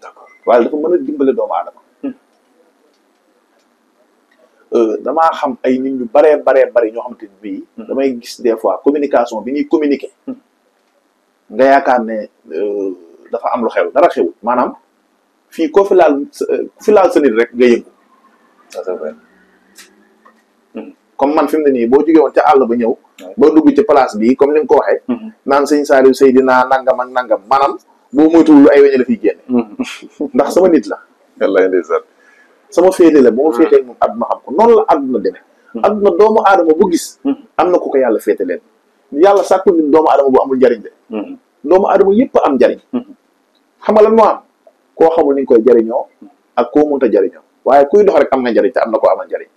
d'accord waaye dafa mën a dimbale doomu aadama. damaa xam ay nit ñu baree ñoo xamante ni bii. damay gis des fois communication bi ñuy communiquer. nga yaakaar ne dafa am lu xew dara xew maanaam fii koo fi laal sa nit rek nga yëngu. ça c'est vrai. comme man fi mu ne nii boo jógee woon ca àll ba ñëw. boo dugg ci place bi comme ni nga ko waxee. naan sëñ Saliou Seydina nangam ak nangam maanaam boo moytuwul ay weñ la fiy génne. ndax sama nit la. wallaay ndeysaan. sama féete la bu ma féetee moom àdduna xam ko noonu la àdduna demee. àdduna doomu aadama bu gis. am na ku ko yàlla féete leen. yàlla sàkku nit doomu aadama bu amul njariñ de. doomu aadama yëpp am njariñ. xam nga lan moo am koo xamul ni nga koy jariñoo ak koo mënta jariñoo waaye kuy dox rek am na njariñ te am na koo amal njariñ.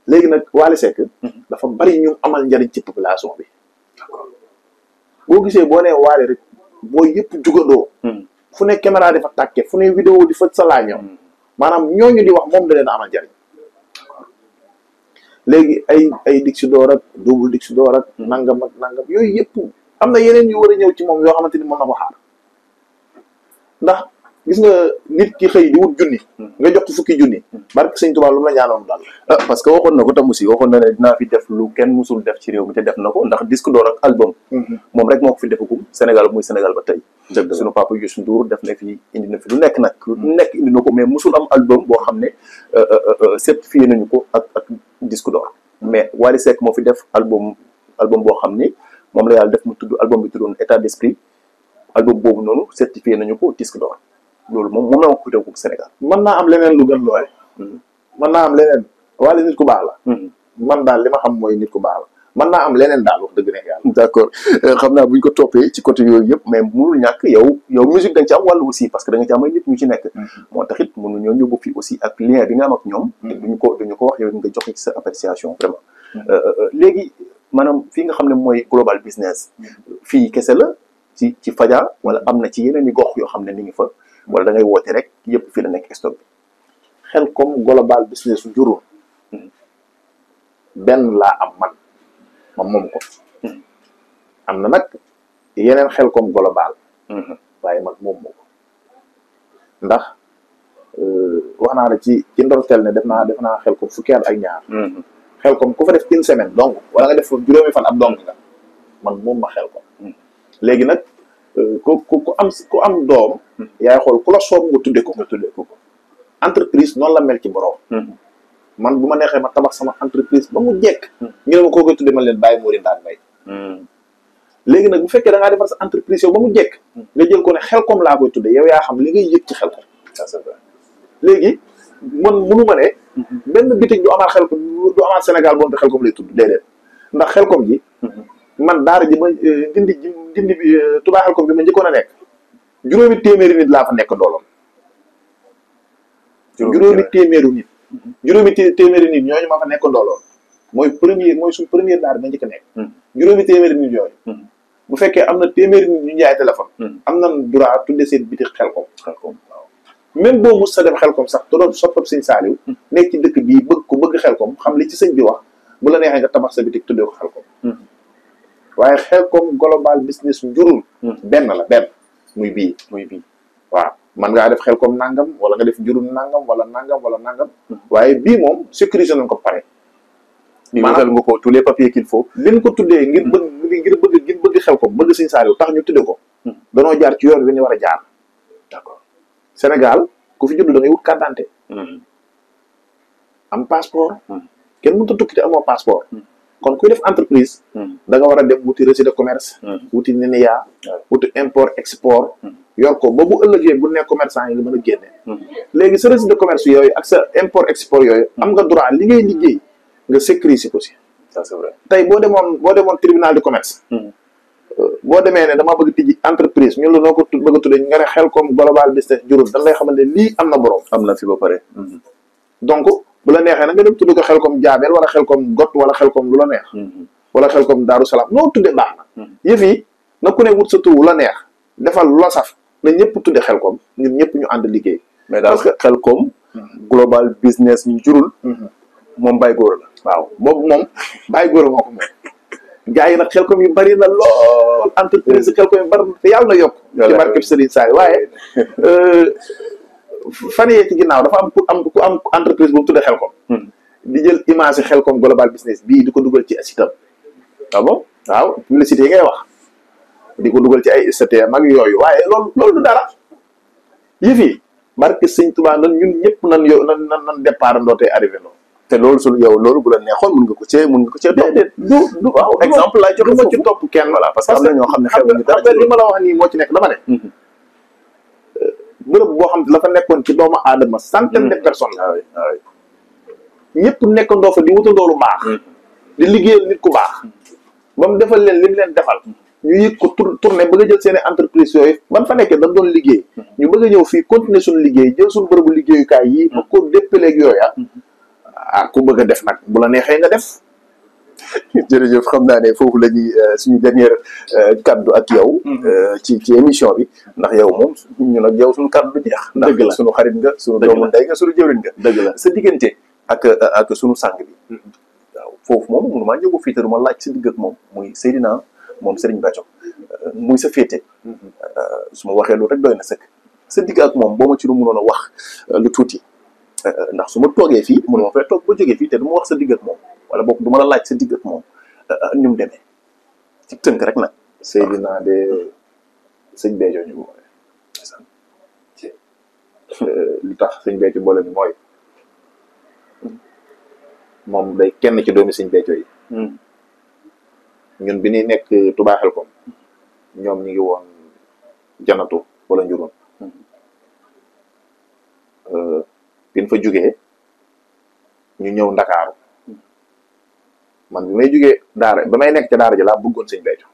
léegi nag Wally Seck dafa bari ñu amal njariñ ci population bi. boo gisee boo nee Wally rek boo yëpp jugandoo. fu ne caméra di fa tàkke fu ne vidéo di fa salaañoo maanaam ñooñu di wax moom da leen amal njariñ. léegi ay disque d'or ak double disque d'or ak nangam ak nangam yooyu yëpp am na yeneen yu war a ñëw ci moom yoo xamante ni moom na ko xaar ndax gis nga nit ki xëy di wut junni nga jox ko fukki junni barke sëñ Tuubaa lu mu la ñaanoon daal. parce que waxoon na ko tam aussi waxoon na ne dinaa fi def lu kenn musul def ci réew mi te def na ko ndax disque d'or ak album moom rek moo ko fi defagum Sénégal muy Sénégal ba tey. dëgg suñu papa Youssou Ndour def na fi indi na fi lu nekk nag lu nekk indi na ko mais musul am album boo xam ne certifié nañu ko ak disque d'or mais Wally Seck moo fi def album boo xam ni moom la yàlla def mu tudd album bi tuddoon état d'esprit album boobu noonu certifié nañu ko disque d'or loolu moom la ma ko def ko Sénégal. mën naa am leneen lu gën looy. mën naa am leneen Wally nit ku baax la. man daal li ma xam mooy nit ku baax la mën naa am leneen daal wax dëgg ne yàlla. d'accord xam naa bu ñu ko toppee ci côté yooyu yëpp mais mënul ñàkk yow musique da nga ci am wàllu aussi parce que da nga ci am ay nit ñu ci nekk. moo tax it mënuñoo ñëw fii aussi ak lien bi nga am ak ñoom. te duñu ko wax yow nga joxe ci sa appréciation vraiment. léegi maanaam fii nga xam ne mooy global business. fii kese la ci Fadia wala am na ci yeneen i gox yoo xam ne ni ngi fa. wala da ngay woote rek yëpp fii la nekk stock bi. Khelcom global business Njurul benn laa am man ma moom ko. am na nag yeneen Khelcom global. waaye man moom moo ko ndax wax naa la ci ndorteel ne def naa Khelcom fukki at ak ñaar. Khelcom ku fa def une semaine donc wala nga def fa juróomi fan ab donc nga man moom ma Khelcom. léegi nag ku am doom. yaay xool ku la soob nga tuddee ko. entreprise noonu la mel ci borom. man bu ma neexee ma tabax sama entreprise ba mu jekk. ñu ne ma koo koy tuddee man leen bàyyi Mory Ndane Mbaye. léegi nag bu fekkee da ngaa defar sa entreprise yow ba mu jekk. nga jël ko ne Khelcom laa koy tuddee yow yaa xam li ngay yëg ci Khelcom. ça c'est vrai léegi man munu ma ne. benn bitig du amaat Khelcom du amaat Sénégal moom te Khelcom lay tudd déedéet ndax Khelcom ji. man daara ji ma dindi bi Touba Khelcom bi ma njëkkoon a nekk. juróomi téeméeri nit laa fa nekk dooloon. juróomi téeméeri nit ñooñu ma fa nekk ndooloon mooy suñu première daara ma njëkk a nekk. juróomi téeméeri nit yooyu. bu fekkee am na téeméeri nit ñu jaay téléphone. am na droit tudde seen biti Khelcom. waaw même boo mus sa dem Khelcom sax te doon soppab sëñ Saaliw nekk ci dëkk bii bëgg Khelcom xam li ci sëñ bi wax bu la neexee nga tabax sa bitik tuddee ko Khelcom. waaye Khelcom global business Njurul. benn muy bii waaw. man ngaa def Khelcom nangam wala nga def Njurul nangam wala nangam. waaye bii moom sécurisé nañ ko pare. maanaam nga ko tous les papiers qu'il faut. liñ ko tuddee ngir bëgg Khelcom bëgg Sëñ Saaliw tax ñu tuddee ko. danoo jaar ci yoon wi ñu war a jaar. d'accord Sénégal ku fi judd da ngay wut carte d'identité. am passeport. kenn mënut a tukki te amoo passeport. kon kuy def entreprise. da nga war a dem wuti registre de commerce. wuti NINEA. wuti import export. yor ko ba bu ëllëgee bu nekk commerçant yi nga mën a génne. léegi sa registre de commerce yooyu ak sa import export yooyu. am nga droit li ngay liggéey nga sécuriser ko si. ça c'est vrai tey boo demoon tribunal de commerce. boo demee ne dama bëgg tijji entreprise ñun la noo ko bëgg a tuddee nga ne Khelcom global business Njurul dañ lay xamante ne lii am na borom. am na fi ba pare. donc bu la neexee na nga dem tudd ko Khelcom Jaabel wala Khelcom Got wala Khelcom lu la neex. wala Khelcom Daaru Salaam noo tuddee baax na. yëf yi na ku ne wut sa tur wu la neex defal lu la saf na ñëpp tuddee Khelcom ñun ñëpp ñu ànd liggéey. mais daal Khelcom global business Njurul. moom Baye Gora la. waaw boobu moom Baye Gora moo ko moom. gars yi nag Khelcom yi bari na lool entreprise Khelcom yi bari na te yàlla na yokk. ci barkeb Serigne Sall waaye. fan yee ci ginnaaw dafa am ku am entreprise bu mu tuddee Khelcom. di jël image yi Khelcom global business bii di ko dugal ci sitam. ah bon waaw publicité yi ngay wax. di ko dugal ci ay statut mag yooyu waaye loolu du dara. yëf yi barke Sëñ Tuubaa nan ñun ñëpp nan départ ndootee arrivé noonu. te loolu bu la neexoon mun nga ko cee déedéet du waaw exemple laay joxe ma ci topp kenn voilà parce que am na ñoo xam ne xew dara li ma la wax nii moo ci nekk dama ne bërëb boo xam ne la fa nekkoon ci doomu aadama centaine de personnes ñëpp nekkandoo fa di wutandoo lu baax di liggéeyal nit ku baax ba mu defal leen li mu leen defal ñu yëg ko tourné bëgg a jël seen entreprise yooyu ban fa nekkee dañ doon liggéey ñu bëgg a ñëw fii continuer suñu liggéey jël suñu bërëbu liggéeyukaay yi ba ko déppaleeg yooya ku bëgg a def nag bu la neexee nga def. jërëjëf xam naa ne foofu la ñuy suñu dernière kaddu ak yow. ci émission bi ndax yow moom ñun ak yow suñu kaddu du jeex. dëgg la ndax suñu xarit nga suñu doomu ndey nga suñu jëwriñ nga. dëgg la sa diggante ak suñu sang bi. waaw foofu moom mënu maa ñëw fii te du ma laaj sa digg ak moom muy Seydina moom Serigne Béthio muy sa féete. su ma waxee loolu rek doy na sëkk. sa digg ak moom boo ma ci lu mënoon a wax lu tuuti. ndax su ma toogee fii mënuma fay toog ba jógee fii te du ma wax sa digg ak moom wala boog du ma la laaj sa digg ak moom ñu mu demee ci tënk rek nag. Seydina de sëñ Béthio ñu boole. li tax sëñ Béthio boole bi mooy moom day kenn ci doomi sëñ Béthio yi. ñun bi ñuy nekk Touba Khelcom ñoom ñu ngi woon Janatu wala Njurul. biñ fa jógee ñu ñëw Ndakaaru man bi may jógee daara ba may nekk ca daara ji laa bëggoon sëñ Béthio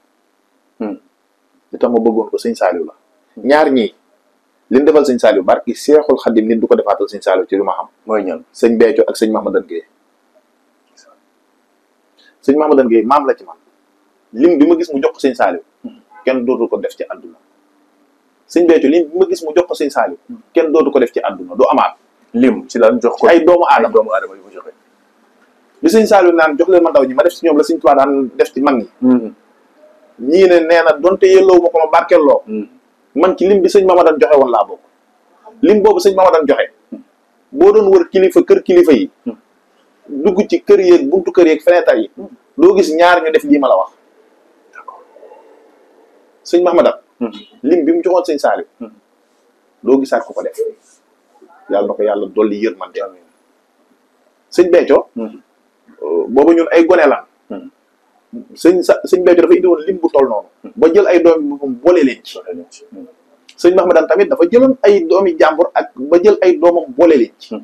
li tax ma bëggoon ko sëñ Saliou la ñaar ñii li ñu defal sëñ Saliou barki Seexul Xadim nit du ko defaatal sëñ Saliou ci lu ma xam mooy ñan sëñ Béthio ak sëñ Mahamadan Gueye sëñ Mahamadan Gueye maam la ci man lim bi ma gis mu jox ko sëñ Saliou kenn dootu ko def ci àdduna sëñ Béthio lim bi ma gis mu jox ko sëñ Saliou kenn dootu ko def ci àdduna du amaat lim ci lan jox ko ay doomu aadama yu ko joxe bi sëñ Saliou naan jox leen ma ndaw ñi ma def ci ñoom la sëñ Tuubaa daan def ci mag ñi ñii ne nee na donte yelloo ma ko ma barkeeloo man ci lim bi sëñ Mahamadan joxe woon laa bokk lim boobu sëñ Mahamadan joxe boo doon wër kilifa kër kilifa yi dugg ci kër yeeg buntu kër yeeg fenêtre yi doo gis ñaar ñu def lii ma la wax sëñ Mahamadan lim bi mu joxoon sëñ Saliou doo gisaat ko def yàlla na ko yàlla dolli yërmande sëñ Béthio boobu ñun ay gone lan sëñ Béthio dafa indi woon lim bu toll noonu ba jël ay doomi boppam boole leen ci sëñ Mahamadan tamit dafa jëloon ay doomi jàmbur ak ba jël ay doomam boole leen ci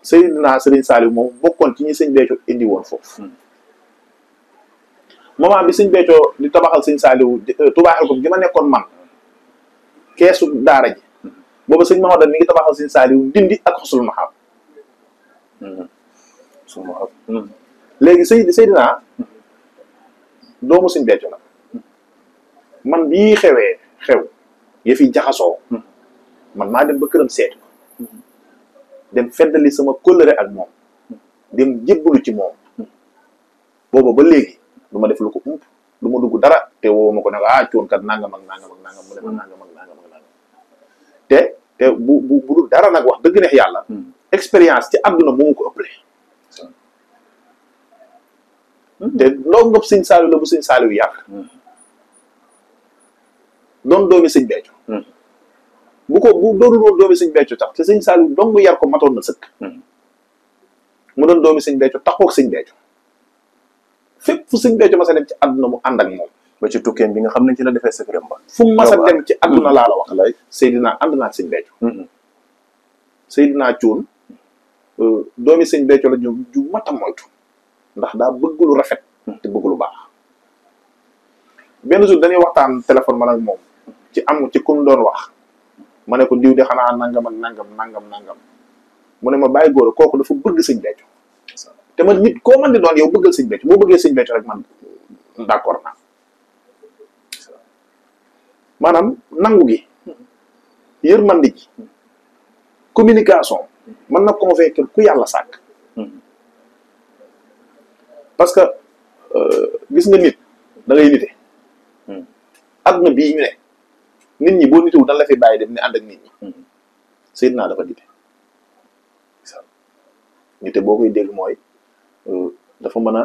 Seydina Serigne Saliou moom bokkoon ci ñi sëñ Béthio indi woon foofu moment bi sëñ Béthio di tabaxal sëñ Saliou Touba Xelkom gi ma nekkoon man keesu daara ji booba sëñ Mahamadan mi ngi tabaxal sëñ Saliou Ndindi ak Xusul Mahab léegi Seydina doomu sëñ Béthio la man bii xew yëfi jaxasoo man maa dem ba këram seetu dem feddali sama kóllëre ak moom dem jébbalu ci moom booba ba léegi du ma def lu ko ump du ma dugg dara te woo ma ko ne coon kat nangam ak nangam ak nangam mu ne ma nangam ak nangam ak nangam te bu dul dara nag wax dëgg neex yàlla expérience ci àdduna moo ko ëppale te ndongop sëñ Saliou la bu sëñ Saliou yar doon doomi sëñ Béthio bu doonul woon doomi sëñ Béthio tax te sëñ Saliou dong yar ko matoon na sëkk mu doon doomi sëñ Béthio taxoog sëñ Béthio fépp fu sëñ Béthio mas a dem ci àdduna mu ànd ak moom ba ci tukkeem bi nga xam ne ci la defee secret ba fu mu mas a dem ci àdduna laa la wax Seydina ànd naa ak sëñ Béthio Seydina Cuun doomi sëñ Béthio la ju mat a moytu ndax daa bëgg lu rafet te bëgg lu baax benn jour dañuy waxtaan téléphone man ak moom ci ku mu doon wax ma ne ko diw de xanaa nangam ak nangam mu ne ma bàyyi góor kooku dafa bëgg sëñ Béthio te man nit koo man di doon yow bëggal sëñ Béthio boo bëggee sëñ Béthio rek man d'accord naa maanaam nangu gi yërmande gi communication mën na convaincre ku yàlla sàkk parce que gis nga nit da ngay nite adduna bii ñu ne nit ñi boo nitewul dan la fi bàyyi dem ne ànd ak nit ñi Seydina dafa nite nite boo koy dégg mooy dafa mën a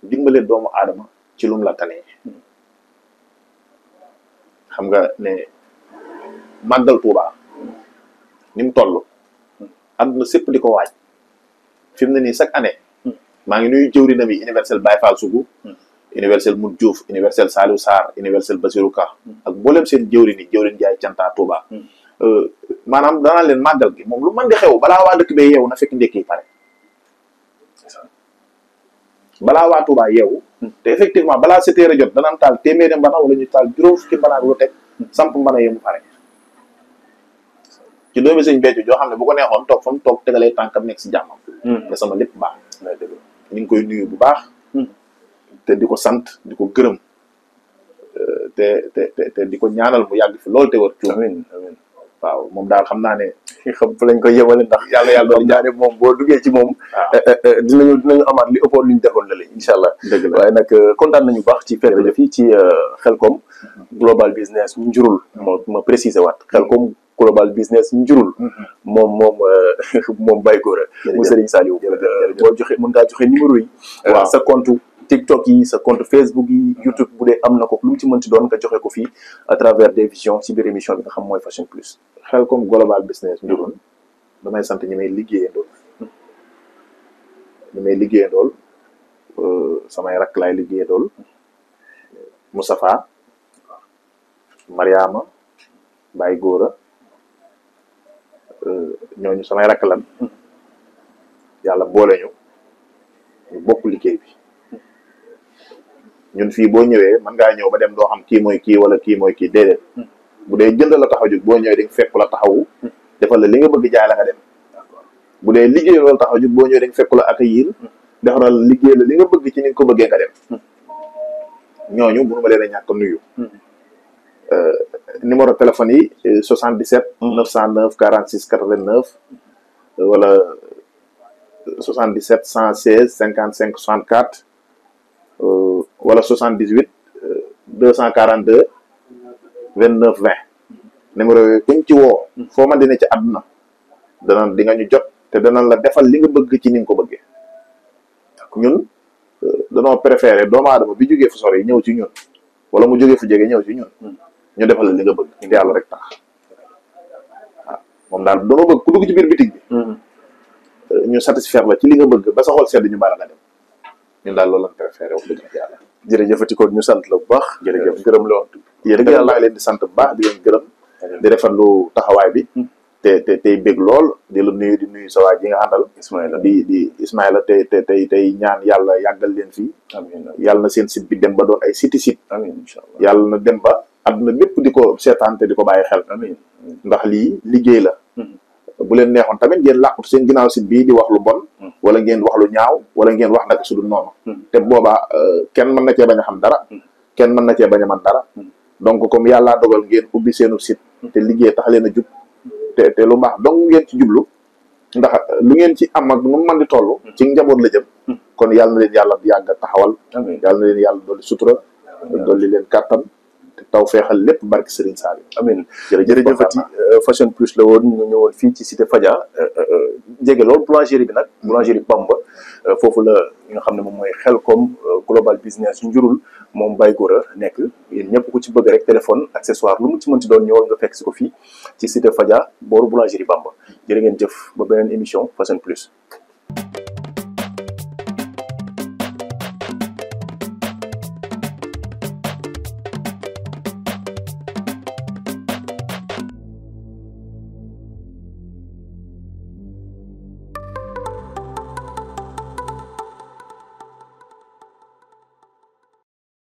dimbale doomu aadama ci lum la tanee xam nga ne màggal Tuuba ni mu toll àdduna sépp di ko waaj fi mu ne nii chaque année maa ngi nuyu jëwrinam yi universel Baye Fall Sougou universel Mout Diouf universel Saliou Sarr universel Basirou Ka ak mboolem seen jëwrin yi jëwrin Jaay Canta Touba maanaam danaa leen màggal gi moom lu mën di xew balaa waa dëkk bee yeewu na fekk ndekki pare balaa waa Touba yeewu te effectivement balaa 7 heures jot danaan taal téeméeri mbana wala ñu taal juróom fukki mbana lu teg samp mbana yemu pare ci doomi sëñ Béthio joo xam ne bu ko neexoon toog fa mu toog tegalee tànkam nekk si jàmmam te sama lépp baax ñu ngi koy nuyu bu baax te di ko sant di ko gërëm te di ko ñaanal mu yàgg fi loolu te war ci amiin waaw moom daal xam naa ne xam fa lañ koy yemale ndax yàlla doon ñaane moom boo duggee ci moom dinañu amaat li ëppoon li ñu defoon la léegi incha allah dëgg la waaye nag kontaan nañu baax ci fekk la fii ci Khelcom global business njurul ma préciser waat Khelcom global business njurul moom Baye Gora mu Serigne Saliou boo joxe mën ngaa joxe numéro yi waaw sa compte TikTok yi sa compte Facebook yi YouTube bu dee am na ko lu mu ci mënti doon nga joxe ko fii à travers des visions ci biir émission bi nga xam mooy Fashion Plus Khelcom global business njurul damay sant ñi may liggéeyandool samay rakk laay liggéeyandool Moustapha Mariama Baye Gora ñooñu samay rakk lan yàlla boole ñu bokk liggéey bi ñun fii boo ñëwee mën ngaa ñëw ba dem doo xam kii mooy kii wala kii mooy kii déedéet bu dee jënd la tax a jóg boo ñëwee dañ fekk la taxawu defal la li nga bëgg jaay la nga dem bu dee liggéey loolu tax a jóg boo ñëwee dañ fekk la accueillir defaral liggéey la li nga bëgg ci ni nga ko bëggee nga dem ñooñu mënu ma leen a ñàkk nuyu numéro téléphone yi 77 909 46 89 wala 77 116 55 64 wala 78 242 29 20 numéro yooyu kuñ ci woo foo man dina ci àdduna dana di nga ñu jot te danañ la defal li nga bëgg ci ni nga ko bëggee ñun danoo préféré doomu aadama bi jógee fu sori ñëw ci ñun wala mu jógee fu jege ñëw ci ñun ñu defal la li nga bëgg ñu yàlla rek tax waaw moom daal danoo bëgg ku dugg ci biir bitig bi ñu satisfaire la ci li nga bëgg ba sa xol sedd ñu bala nga dem ñun daal loolu lañ préféré wax dëgg yàlla jërëjëfati ko ñu sant la bu baax jërëjëf gërëm la wax yéen dëgg yàlla maa ngi leen di sant bu baax di leen gërëm di rafetlu taxawaay bi tey bég lool di la nuyu di nuyu sa waa ji nga àndal Ismaïla di Ismaïla tey ñaan yàlla yàggal leen fii amiin yàlla na seen site bi dem ba doon ay site amiin incha allah yàlla na dem ba àdduna bépp di ko seetaan te di ko bàyyi xel amiin ndax lii liggéey la bu leen neexoon tamit ngeen làqatu seen ginnaaw site bii di wax lu bon wala ngeen wax lu ñaaw wala ngeen wax naka su dul noonu te boobaa kenn mën na cee bañ a xam dara kenn mën na cee bañ a man dara donc comme yàllaa dogal ngeen ubbi seenu site te liggéey tax leen a jub te lu baax dong ngeen ci jublu ndax lu ngeen ci am ak nu mu mën di toll ci njaboot la jëm kon yàlla na leen yàlla yàgg a taxawal yàlla na leen yàlla dolli sutura dolli leen kàttan te taw feexal lépp barki Serigne Saliou amiin jërëjëfati Fashion Plus la woon ñu ñëwoon fii ci cité Fadia jege loolu boulangerie bi nag boulangerie Bamba foofu la nga xam ne moom mooy Khelcom global business njurul moom Baye Gora nekk yéen ñëpp ku ci bëgg rek téléphone accessoire lu mu ci mënti doon ñëwal nga fekk si ko fii ci cité Fadia booru boulangerie Bamba jërë ngeen jëf ba beneen émission Fashion Plus